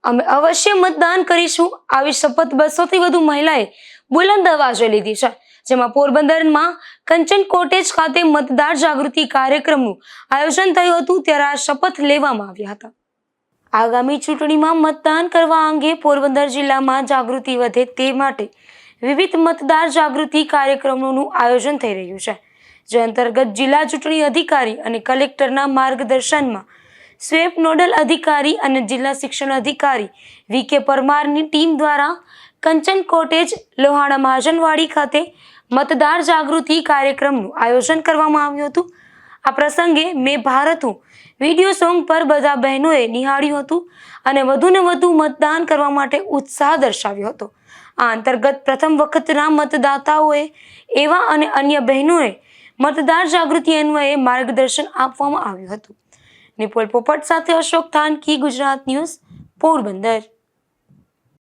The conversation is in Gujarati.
અમે અવશ્ય મતદાન કરીશું, આવી શપથ 200થી વધુ મહિલાએ બુલંદ અવાજે લીધી છે, જેમાં પોરબંદરમાં કંચન કોટેજ ખાતે મતદાર જાગૃતિ કાર્યક્રમનું આયોજન થયું હતું, ત્યારે આ શપથ લેવામાં આવ્યા હતા। આગામી ચૂંટણીમાં મતદાન કરવા અંગે પોરબંદર જિલ્લામાં જાગૃતિ વધે તે માટે વિવિધ મતદાર જાગૃતિ કાર્યક્રમોનું આયોજન થઈ રહ્યું છે, જે અંતર્ગત જિલ્લા ચૂંટણી અધિકારી અને કલેક્ટરના માર્ગદર્શનમાં સ્વેપ નોડલ અધિકારી અને જિલ્લા શિક્ષણ અધિકારી વી.કે. પરમારની ટીમ દ્વારા કંચન કોટેજ લોહાણા મહાજનવાડી ખાતે મતદાર જાગૃતિ કાર્યક્રમનું આયોજન કરવામાં આવ્યું હતું। આ પ્રસંગે મેં ભારત હું વિડીયો સોંગ પર બધા બહેનોએ નિહાળ્યું હતું અને વધુને વધુ મતદાન કરવા માટે ઉત્સાહ દર્શાવ્યો હતો। આ અંતર્ગત પ્રથમ વખતના મતદાતાઓએ એવા અને અન્ય બહેનોએ મતદાર જાગૃતિ અન્વયે માર્ગદર્શન આપવામાં આવ્યું હતું। નિપુલ પોપટ સાથે અશોક થાનકી, ગુજરાત ન્યૂઝ, પોરબંદર।